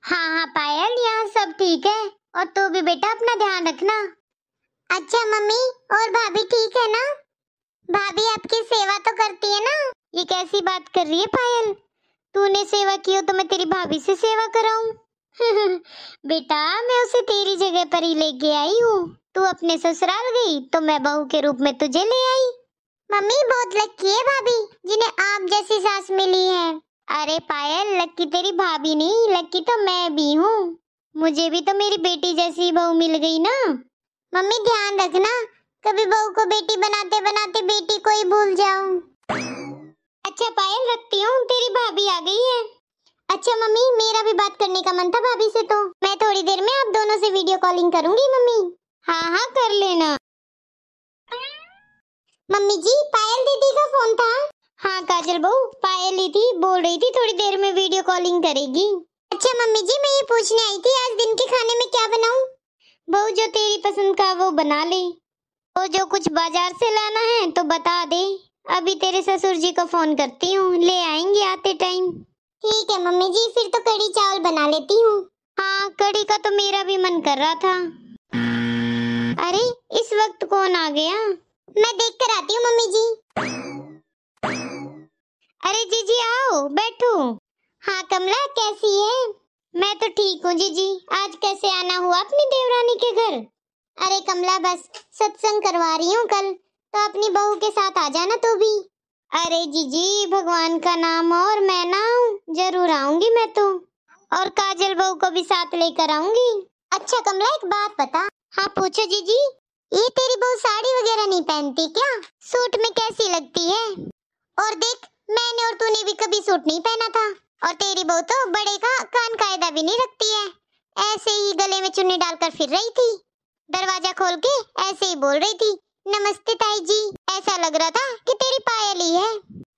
हाँ हाँ पायल, यहाँ सब ठीक है। और तू भी बेटा अपना ध्यान रखना। अच्छा मम्मी, और भाभी ठीक है ना? भाभी आपकी सेवा तो करती है ना? ये कैसी बात कर रही है पायल? तूने सेवा की हो तो मैं तेरी भाभी से सेवा कराऊं? बेटा मैं उसे तेरी जगह पर ही लेके आई हूँ। तू अपने ससुराल गई तो मैं बहू के रूप में तुझे ले आई। मम्मी बहुत लकी है भाभी जिन्हें आप जैसी सास मिली है। अरे पायल, लकी तेरी भाभी नहीं, लकी तो मैं भी हूँ। मुझे भी तो मेरी बेटी जैसी बहू मिल गई ना। मम्मी ध्यान रखना, कभी बहू को बेटी बनाते बनाते बेटी को ही भूल जाऊं। अच्छा पायल, रखती हूँ, तेरी भाभी आ गई है। अच्छा मम्मी, मेरा भी बात करने का मन था भाभी से, तो मैं थोड़ी देर में आप दोनों से वीडियो कॉलिंग करूंगी मम्मी। हाँ हाँ कर लेना। मम्मी जी, पायल दीदी का फोन था। हाँ काजल बहू, पायल ही थी, बोल रही थी थोड़ी देर में वीडियो कॉलिंग करेगी। अच्छा मम्मी जी, मैं ये पूछने आई थी आज दिन के खाने में क्या बनाऊं? बहू जो तेरी पसंद का वो बना ले। तो जो कुछ बाजार से लाना है तो बता दे, अभी तेरे ससुर जी को फोन करती हूँ, ले आएंगे आते टाइम। ठीक है मम्मी जी, फिर तो कड़ी चावल बना लेती हूँ। हाँ कड़ी का तो मेरा भी मन कर रहा था। अरे इस वक्त कौन आ गया? मैं देख कर आती हूँ मम्मी जी। अरे जीजी आओ बैठो। हाँ कमला कैसी है? मैं तो ठीक हूँ जीजी। आज कैसे आना हुआ अपनी देवरानी के घर? अरे कमला बस सत्संग करवा रही हूँ कल, तो अपनी बहू के साथ आ जाना तू भी। अरे जीजी भगवान का नाम और मैं ना आऊँ? जरूर आऊंगी मैं तो, और काजल बहू को भी साथ लेकर आऊंगी। अच्छा कमला एक बात बता। हाँ पूछो जीजी। ये तेरी बहू साड़ी वगैरह नहीं पहनती क्या? सूट में कैसी लगती है? और देख, मैंने और तूने भी कभी सूट नहीं पहना था, और तेरी बहू तो बड़े का कान कायदा भी नहीं रखती है, ऐसे ही गले में चुन्नी डालकर फिर रही थी। दरवाजा खोल के ऐसे ही बोल रही थी, नमस्ते ताई जी। ऐसा लग रहा था कि तेरी पायल ही है।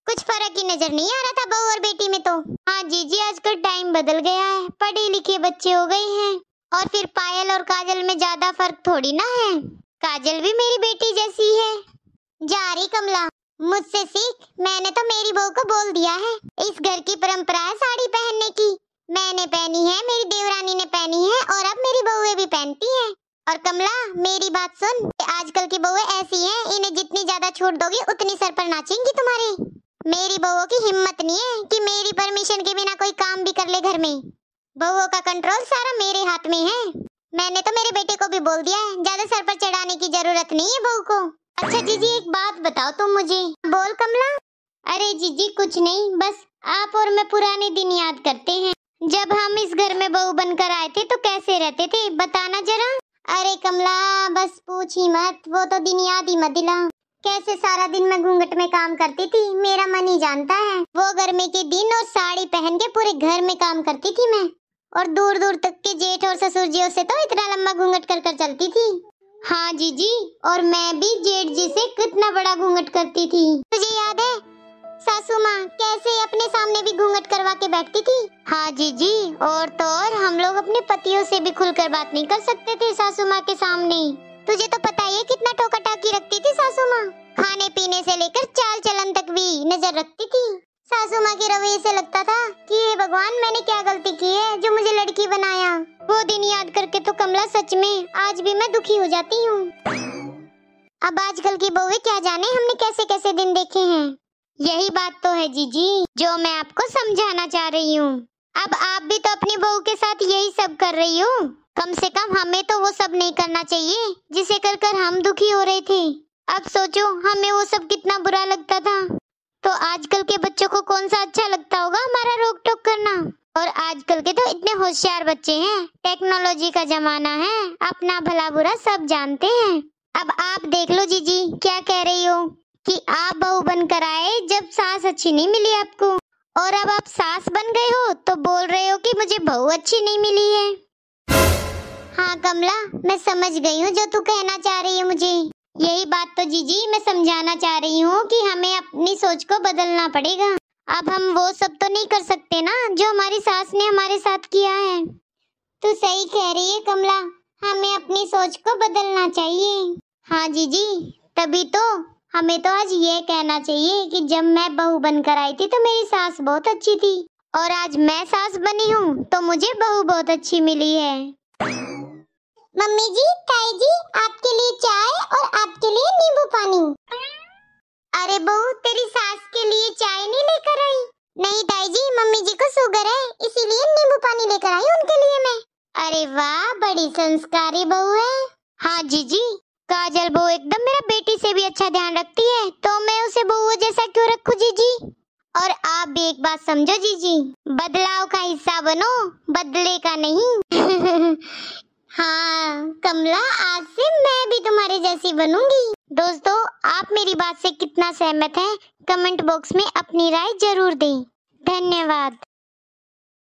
कुछ फर्क ही नजर नहीं आ रहा था बहू और बेटी में तो। हाँ जीजी, आजकल टाइम बदल गया है, पढ़े लिखे बच्चे हो गए हैं, और फिर पायल और काजल में ज्यादा फर्क थोड़ी ना है। काजल भी मेरी बेटी जैसी है। जा रही कमला, मुझसे सीख। मैंने तो मेरी बहू को बोल दिया है, इस घर की परंपरा है साड़ी पहनने की। मैंने पहनी है, मेरी देवरानी ने पहनी है, और अब मेरी बहुएं भी पहनती हैं। और कमला मेरी बात सुन, आजकल की बहुएं ऐसी हैं, इन्हें जितनी ज्यादा छूट दोगी उतनी सर पर नाचेंगी तुम्हारे। मेरी बहुओं की हिम्मत नहीं है कि मेरी परमिशन के बिना कोई काम भी कर ले घर में। बहुओं का कंट्रोल सारा मेरे हाथ में है। मैंने तो मेरे बेटे को भी बोल दिया है, ज्यादा सर पर चढ़ाने की जरूरत नहीं है बहू को। अच्छा जीजी एक बात बताओ तुम मुझे। बोल कमला। अरे जीजी कुछ नहीं, बस आप और मैं पुराने दिन याद करते हैं, जब हम इस घर में बहू बनकर आए थे तो कैसे रहते थे, बताना जरा। अरे कमला बस पूछ ही मत, वो तो दिन याद ही मत दिला। कैसे सारा दिन मैं घूंघट में काम करती थी, मेरा मन ही जानता है। वो गर्मी के दिन और साड़ी पहन के पूरे घर में काम करती थी मैं, और दूर दूर तक के जेठ और ससुर जियों से तो इतना लंबा घूंघट कर कर चलती थी। हाँ जीजी, और मैं भी जेठ जी से कितना बड़ा घूंघट करती थी। तुझे याद है सासू माँ कैसे अपने सामने भी घूंघट करवा के बैठती थी? हाँ जीजी, और तो और हम लोग अपने पतियों से भी खुलकर बात नहीं कर सकते थे सासू माँ के सामने। तुझे तो पता ही है कितना टोका टाकी रखती थी सासू माँ। खाने पीने से लेकर चाल चलन तक भी नजर रखती थी। सासू माँ के रवैये से लगता था कि हे भगवान मैंने क्या गलती की है जो मुझे लड़की बनाया। वो दिन याद करके तो कमला सच में आज भी मैं दुखी हो जाती हूँ। अब आजकल की बहुएं क्या जाने हमने कैसे कैसे दिन देखे हैं। यही बात तो है जीजी जो मैं आपको समझाना चाह रही हूँ। अब आप भी तो अपनी बहू के साथ यही सब कर रही हो, कम से कम हमें तो वो सब नहीं करना चाहिए जिसे कर कर हम दुखी हो रहे थे। अब सोचो हमें वो सब कितना बुरा लगता था, तो आजकल के बच्चों को कौन सा अच्छा लगता होगा हमारा रोक टोक करना। और आजकल के तो इतने होशियार बच्चे हैं, टेक्नोलॉजी का जमाना है, अपना भला बुरा सब जानते हैं। अब आप देख लो जीजी क्या कह रही हो कि आप बहू बनकर आए जब सास अच्छी नहीं मिली आपको, और अब आप सास बन गए हो तो बोल रहे हो कि मुझे बहू अच्छी नहीं मिली है। हाँ कमला मैं समझ गई हूँ जो तू कहना चाह रही है मुझे। यही बात तो जीजी मैं समझाना चाह रही हूँ कि हमें अपनी सोच को बदलना पड़ेगा। अब हम वो सब तो नहीं कर सकते ना जो हमारी सास ने हमारे साथ किया है। तू सही कह रही है कमला, हमें अपनी सोच को बदलना चाहिए। हाँ जीजी, तभी तो हमें तो आज ये कहना चाहिए कि जब मैं बहू बनकर आई थी तो मेरी सास बहुत अच्छी थी, और आज मैं सास बनी हूँ तो मुझे बहू बहुत अच्छी मिली है। मम्मी जी, ताई जी, आपके लिए चाय और आपके लिए नींबू पानी। अरे बहू, तेरी सास के लिए चाय नहीं लेकर आई? नहीं ताई जी, मम्मी जी को शुगर है, इसीलिए नींबू पानी लेकर आई उनके लिए मैं। अरे वाह, बड़ी संस्कारी बहू है। हाँ जीजी, काजल बहू एकदम मेरा बेटी से भी अच्छा ध्यान रखती है, तो मैं उसे बहू जैसा क्यों रखूं जीजी? और आप भी एक बात समझो जीजी, बदलाव का हिस्सा बनो, बदले का नहीं। हाँ कमला, आज से मैं भी तुम्हारे जैसी बनूंगी। दोस्तों, आप मेरी बात से कितना सहमत हैं? कमेंट बॉक्स में अपनी राय जरूर दें। धन्यवाद।